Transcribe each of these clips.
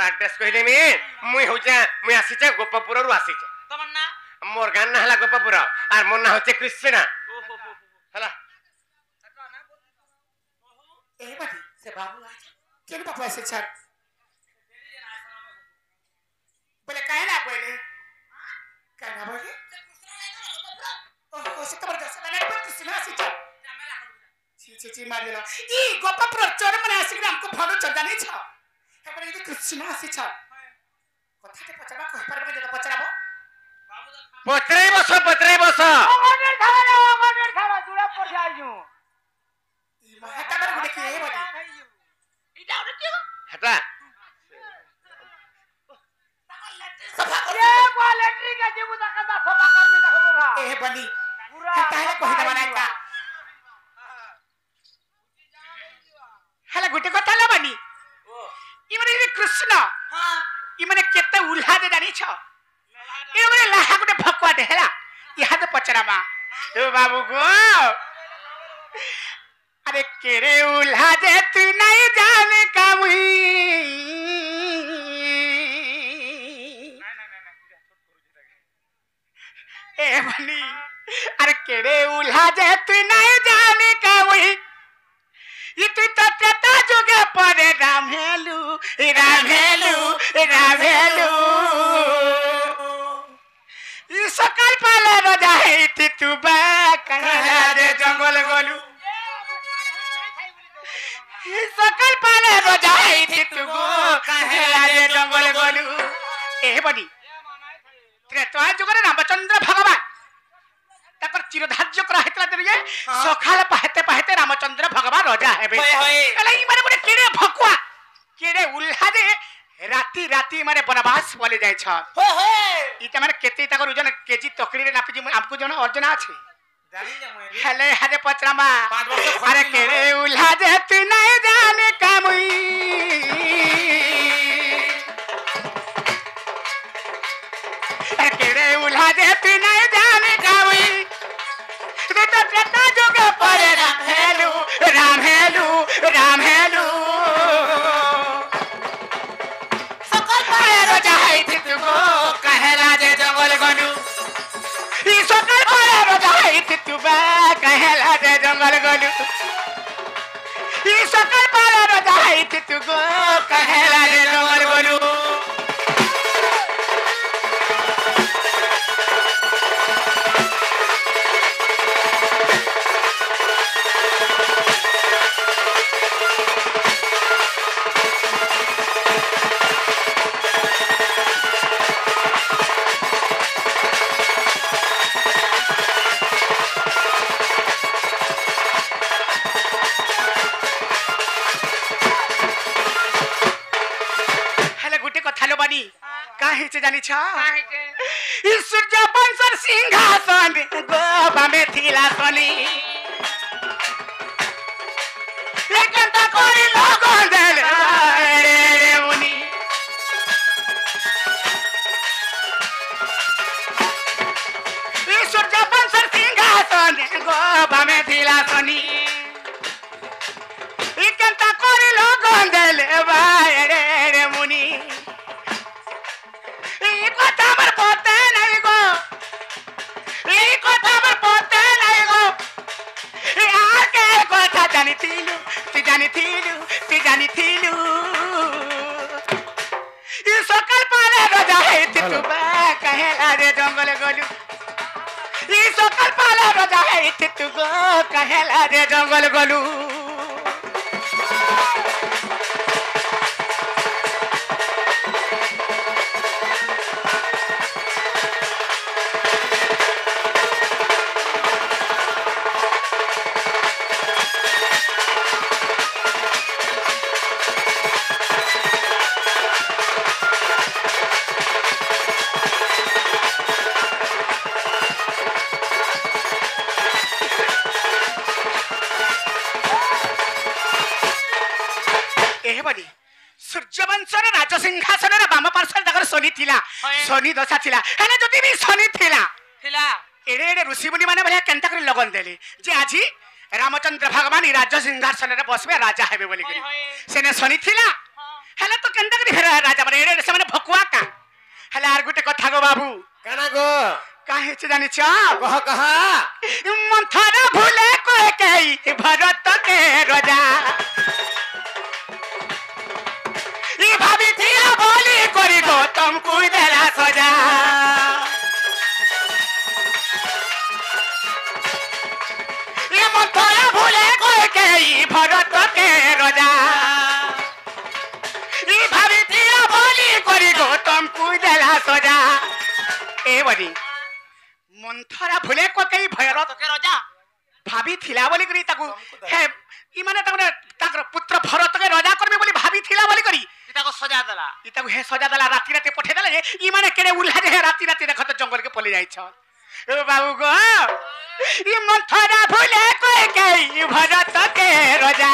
Address कहले में मुई होजा मुई आसीचे गोपपुर रु आसीचे तमन ना मोर गान ना हला गोपपुर आर मोर ना होचे कृष्णा हला ए बाटी से बाबू आज केन बाबू से छाड़ बोले काहे ना बोले ओहो से खबर दस मैंने पर कृष्णा से छाड़ ची मारिला ई गोपपुर चोर मने आसी हमको भलो चंदा नहीं छ हमरे ये कृष्णा से छाड़ कथा के पचबा कह परबे जे पचराबो पत्रे बस ऑर्डर थारा जुड़ा पर जाइयो ई महता बर गुडे के बडी इटा उठे क्यों हटा ये क्वालिटी का जीव दाका सफा कर में देखबोगा ए बनी ताले कहि दबा ना का हला गुटे कथा ला बनी ई मने कृष्ण हां ई मने केते उल्हा दे जानी छ ई मने लाहा गुटे भक्वा देला इहा तो पचरामा ए बाबू को अरे केरे उल्हा दे तू नहीं जाने का मुई ए बनी अरे केरे उल्हा दे तू नहीं जाने का मुई ये तू तो तेता जोगे पर रामेलू ये सकाल पाले रजाई थी तू बा कहला रे जंगल गोलू ये सकाल पाले रजाई थी तू गो कहला रे जंगल गोलू ए बडी त्रेता जुगरे रामचंद्र भगवान तकर चिरधार्य करा हेतला दरिए सखाल पाहते पाहते रामचंद्र भगवान राजा हेबे एला ई माने गोटे केड़े भकुआ केड़े उल्हा दे राती राती माने वनवास बोले जाय छ हो ई त माने केते तकर ओजन केजी तकड़ी रे नापी जी हमको जण अर्जना আছে जानी जा मैं हेले हदे पचरामा 5 वर्ष अरे केड़े उल्हा दे तू नहीं जाने कामुई अरे केड़े उल्हा दे तू नहीं जाने कामुई तो तेता जोगे पर रामेलू सकल पाए रजाई थी तू गो कहला जे जंगल गोलू ई सकल पाए रजाई थी तू बा कहला जे जंगल गोलू ई सकल पाए रजाई थी तू गो कहला जे जंगल गोलू काहे से जानी छ काहे के ई सूर्य वंशर सिंहासन गोबा में थिला सनी लेकिन त कोई लोग देल रे मुनि ई सूर्य वंशर सिंहासन गोबा में थिला सनी लेकिन त कोई लोग देल रे मुनि जानी थीलू ये सकल पाले रजाई थी तू बा कहला रे जंगल गोलू ये सकल पाले रजाई थी तू गो कहला रे जंगल गोलू सूर्यवंशर राजसिंहासन बाम पार्श्व शनि थिला शनि दशा थिला हेले जति भी शनि थिला एड़े एड़े ऋषि मुनि माने भले केनता कर लगन देली जे आजी रामचंद्र भगवान राज सिंहासन रे बसबे राजा हेबे बोली करी सेने शनि थिला हेले तो केंदा करी फेरा राजा माने एडे से माने भकुआ का हेले आर गुटे कथा गो बाबू काना गो काहे छ जानि छ कहा मंथरा भूले को कई भरत के राजा ई भाभी थी बोली करी गो तुमको देला सजा ई मंथरा भूले को कई भरत के राजा ई भाभी थी बोली करी गो तुमको देला सजा ए बड़ी मंथरा भूले को कई भरत के राजा भाभी थिला बोली करी ताकू हे ई माने ताकर पुत्र भरत के राजा करबे बोली भाभी थिला बोली करी इताको सजा देला इताकू हे सजा देला राती राती पठे देला ई माने केड़े उल्हा जे राती राती देखत जंगल के पले जाई छ ए बाबू गो ई मंथरा भूले कोई कई भरत के राजा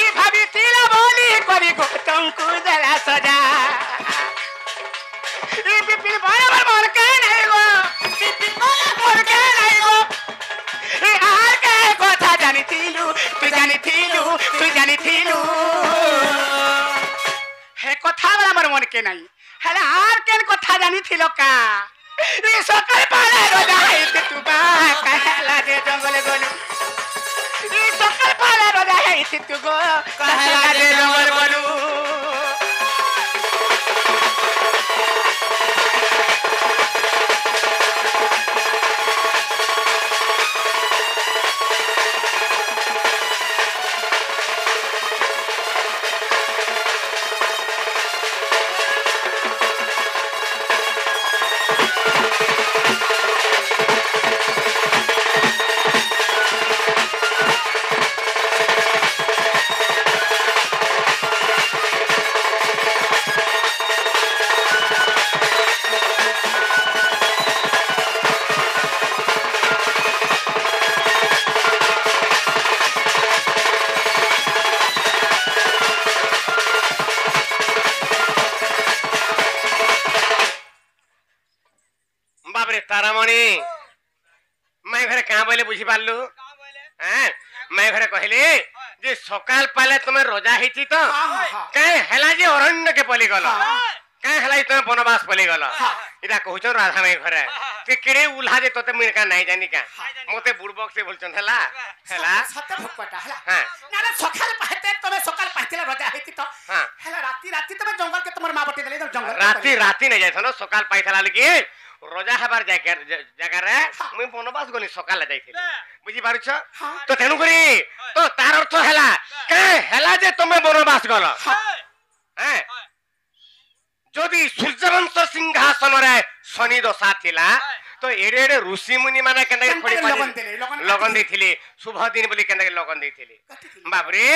ई भाभी थिला बोली करी गो तुमको देला सजा ई बिपिन बराबर बोल के नहीं गो बिपिन बराबर बोल के नहीं गो ई आर के কথা জানিथिलु তুই জানিथिलु হে কথা বলা আমার মন কে নাই হেলে আর কেন কথা জানিथिलो का ई সকাল পালে রোজা হইতে তু বা কাহেলা যে জঙ্গলে গলু ई সকাল পালে রোজা হইতে তু গো কাহেলা যে জঙ্গল গলু बाबरे तारामणि मैं घरे कहाँ बोले बुझी पालू हैं मैं घरे कहली जे सकाल पाले तुम्हें रोजा हिची तो कहे हेला जे अरण्य के पली गल कहे हेला जे तुम्हें वनवास पली गल इदा कहउछ राधा मैं घरे के केड़े उल्हा जे तोते मुई का नहीं जानी का मोते बुड़बक से बोलछन हेला हेला सत्य भक्कटा हला हां नाले सकाल पाते तमे सकाल पाइतिला रोजा हेति तो हां हेला राती राती तमे जंगल के तमर मां बटी देले जंगल राती राती नहीं जाइथनो सकाल पाइथला लगी रोजा हबार जगह रे मुई वनवास गनी सकाल जाइथिल बुझी पारुछ तो तेनु करी तो तार अर्थ हेला के हेला जे तुमे वनवास गल हैं जदि सूर्यवंश सिंहासन रे शनि दशा थिला तो एडे एडे ऋषि मुनि माने केनके खड़ी लगन देथिले शुभ दिन बोली केनके लगन देथिले बाबरे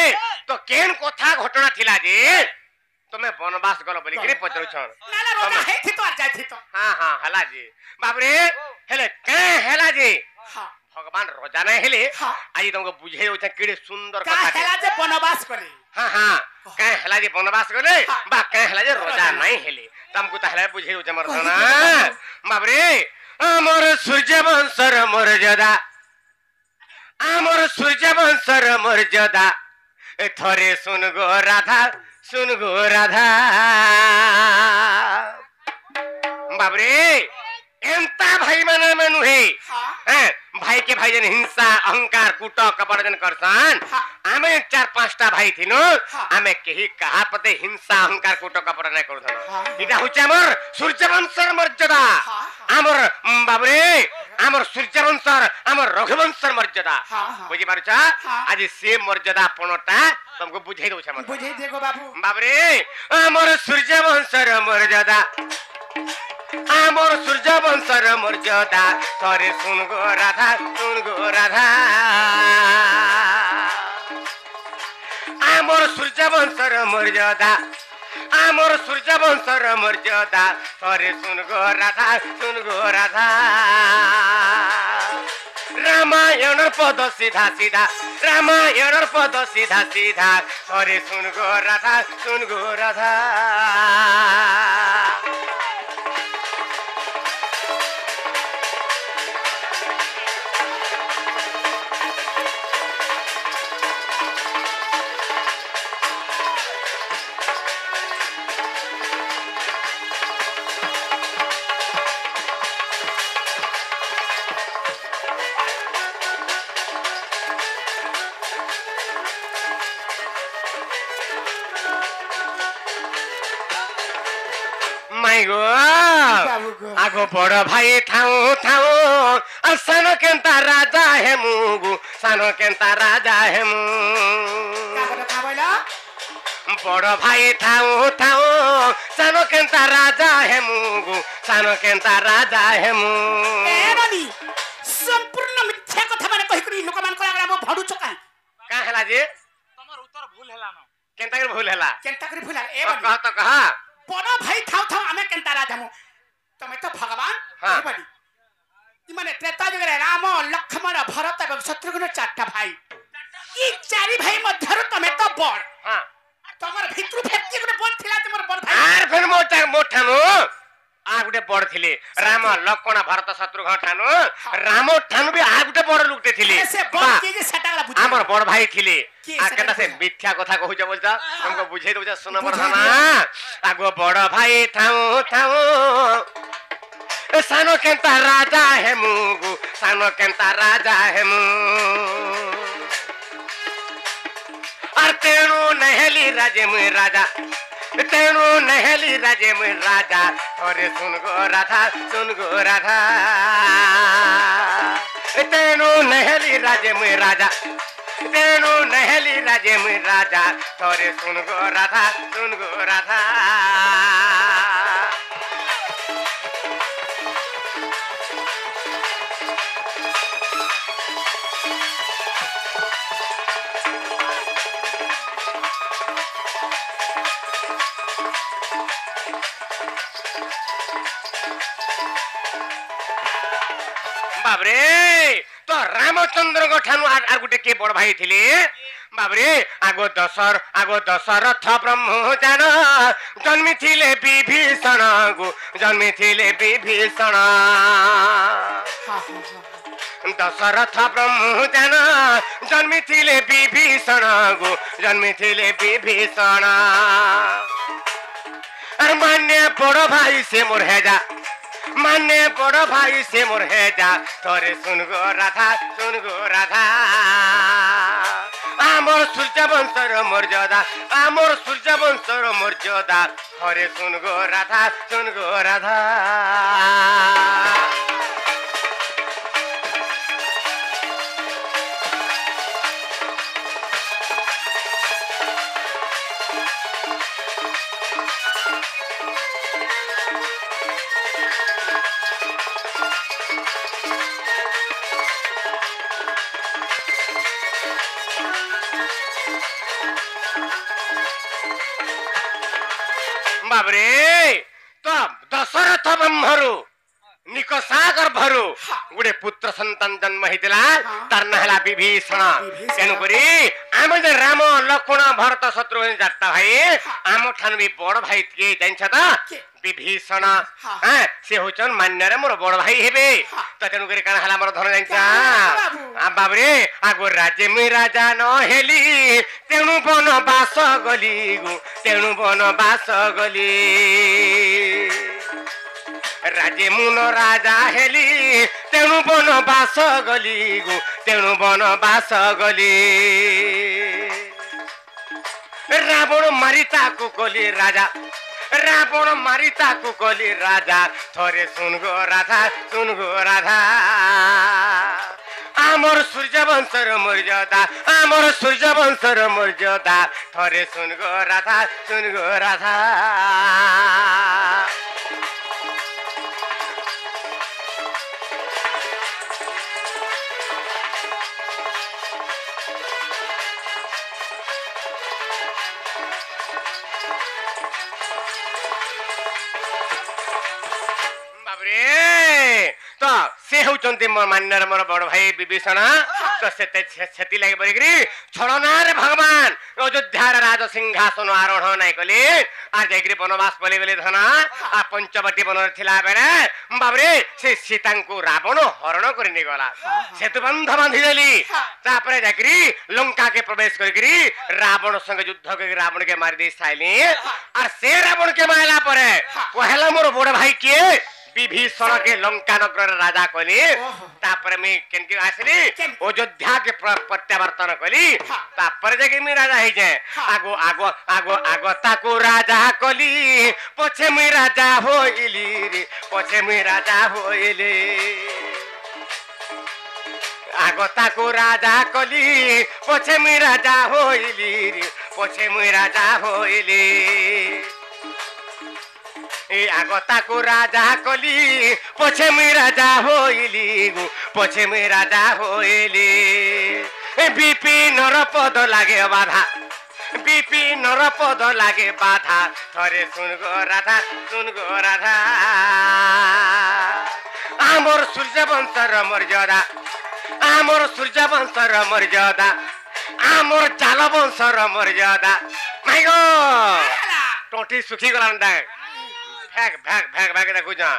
तो केन कथा घटना थिला जे तुम्हें वनवास गल बोली के पचरु छन नाला रोजा हेति तो जाय थी तो हां हां हला जी बाबरे हेले के हेला जी हां भगवान रोजा नहीं हेले आज तुमको बुझे होता केड़े सुंदर का कथा हेला जे वनवास कले हां हां के हेला जी वनवास गले बा के हेला जी रोजा नहीं हेले तुमको त हेला बुझे होता मरदना बाबरे अमर सूर्यवंशर मर्यादा अमर सूर्यवंशर मर्यादा थरे सुन गो राधा सुन गो राधा बाबरे एंता भाई माने मनु है हैं भाई के भाई जन हिंसा अहंकार कूट कपट जन करसन आमे 4-5टा भाई थिनो आमे केही कहा पते हिंसा अहंकार कूट कपट नै करथन इटा हुचे हमर सूर्यवंशर मर्यादा हमर बाबरे हमर सूर्यवंशर हमर रघुवंशर मर्यादा बुझी पारुछ आज से मर्यादा पणटा तुमको बुझाई दउ छ हमर बुझाई देगो बाबू बाबरे हमर सूर्यवंशर मर्यादा आमर सूर्यवंशर मर्यादा थरे सुन गो राधा सुन गो राधा आमर सूर्यवंशर मर्यादा आमर सूर्यवंशर मर्यादा थरे सुन गो राधा सुन गो राधा रामायण पद सीधा सीधा रामायण पद सीधा सीधा थरे सुन गो राधा सुन गो राधा ନାଇଁ ଗो बाबू को आगो बड़ भाई थाऊ थाऊ सानो केन्ता राजा हेमु गो सानो केन्ता राजा हेमु का बोला बड़ भाई थाऊ थाऊ सानो केन्ता राजा हेमु गो सानो केन्ता राजा हेमु ए रानी संपूर्ण मिथ्या कथा माने कहि करी लोक मान को आगरा मो भडु चका का हला जे तमर उत्तर भूल हेला न केन्ता के भूल हला केनता करी भूला ए कह बानी तो कहा बड़ भाई थाउ थाउ आमे केनता राजा मु तमे तो भगवान हाँ। ए बानी इ माने त्रेता जुग रे राम लक्ष्मण भरत एवं शत्रुघ्न चारटा भाई इ चारि भाई मध्यरु तमे तो बड़ हां तमर भितरु फेक्ति गुटे बड़ थिला तमर बड़ भाई आर फेर मो ठानु आ गुटे बड़ थिले राम लक्ष्मण भरत शत्रुघ्न ठानु राम ठानु भी आ गुटे बड़ लुकते थिले से बड़ के जे सेटा गला बुझ हमर बड़ भाई थिले के आ सेटा केना से बुझ? मिथ्या कथा कहू बोलता हमको बुझे दो सुन बुझाई बरना आगो बड़ भाई थाऊ थाऊ सानो केन्ता राजा हेमु गो सानो केन्ता राजा हेमु और तेणु नहेली राजे मुई राजा तेणु नहेली राजे मुई राजा अरे सुन गो राधा तेणु नहेली राजे मुई राजा तेणु नहेली राजे मुई राजा तोरे सुन गो राधा बाबरे तो रामचंद्र को ठानु आर गुटे के बड़ भाई थिले बाबरे आगो दशरथ ब्रह्मचान जन्मी थिले विभीषण गो जन्मी थिले विभीषण दशरथ ब्रह्मचान जन्मी थिले विभीषण गो जन्मी थिले विभीषण और मान्य बड़ भाई से मोर हेजा मान्य बड़ भाई से मोर हेजा तोरे सुन गो राधा आमर सूर्य वंशर मर्यादा आमर सूर्य वंशर मर्यादा तोरे सुन गो राधा बाबरे तो दशरथ ब्रह्मरु निकसागर भरु गुडे पुत्र संतान जन्म हितला तार नहला विभीषण तेनु करी आम जे राम लक्ष्मण भरत शत्रुघ्न जाता भाई आम ठान भी बड़ भाई के जान्छ त विभीषण हां से होचन मान्य रे मोर बड़ भाई हेबे त तेनु करी कान हला मोर धन जान्छ आ बाबरे आगो राज्य में राजा न हेली तेनु बन बास गली गु तेनु बन बास गली राजे मुन राजा हेली तेणु बन बास गली गो तेणु बन बास गली रावण मारिता कुकली राजा रावण मारिता कुकली राजा थोरे सुन गो राधा आमर सूर्य वंशर मर्यादा आमर सूर्य वंशर मर्यादा थोरे सुन गो राधा तो से होचंती मोर मान्यर मोर बड़ भाई विभीषण तो सेति लागि बरिगरी छड़नार भगवान अयोध्यार राज सिंहासन आरोहण नाइ कले आ जैगरी वनवास बले बले धना आ पंचवटी वन थिला बेले बाबरे से सीता को रावण हरण करनी गला सेतु बंध बांधी देली तापरे जैगरी लंका के प्रवेश करगरी रावण संग युद्ध के रावण के मार दे साइली और से रावण के मारला परे पहला मोर बड़ भाई के विभीषण के लंका नगर राजा कली तापर मैं केनके आसली अयोध्या के प्रत्यावर्तन कली तापर जाके मैं राजा ही जाए आगो आगो आगो आगो ताको राजा कली पछे मैं राजा होइली रे पछे मैं राजा होइले आगो ताको राजा कली पछे मैं राजा होइली रे पछे मैं राजा होइले ए आगो ताको राजा कली पछे मैं राजा होइली पछे मैं राजा होइली विपिन पद लागे बाधा विपिन पद लागे बाधा थरे सुन गो राधा आमर सूर्य वंशर मर्यादा आमर सूर्य वंशर मर्यादा आमर जाल वंशर मर्यादा माइगो टोटी सुखी गला भाग भाग भाग भाग देखो जा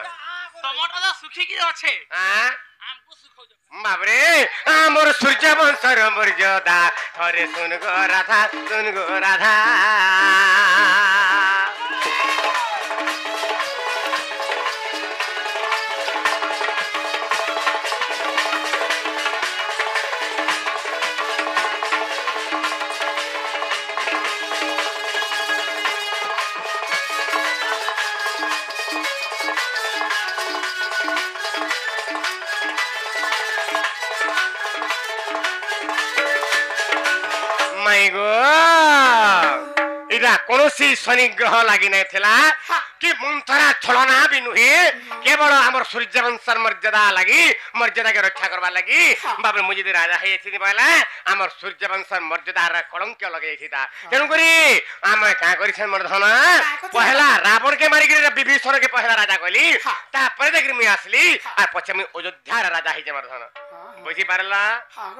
टमाटर दा सुखी की আছে हां हमको सुखो जा बाबरे आमर सूर्य वंशर मर्यादा थरे सुन गो राधा माइगो इदा कोनोसी शनि ग्रह लागि नै थिला कि मुंथरा छलना भी नुहे केवल हमर सूर्य वंशर मर्यादा लागि मर्यादा के रक्षा करबा लागि बाबा मुझे दे राजा है एथि बाला हमर सूर्य वंशर मर्यादा र कलंक लगे थिता तेनु करी हम का करी छन मर्धन पहला रावण के मारी के विभीषण के पहला राजा कहली ता पर देखि मैं आसली आ पछे मैं अयोध्या राजा है जे मर्धन बुझी पारला हां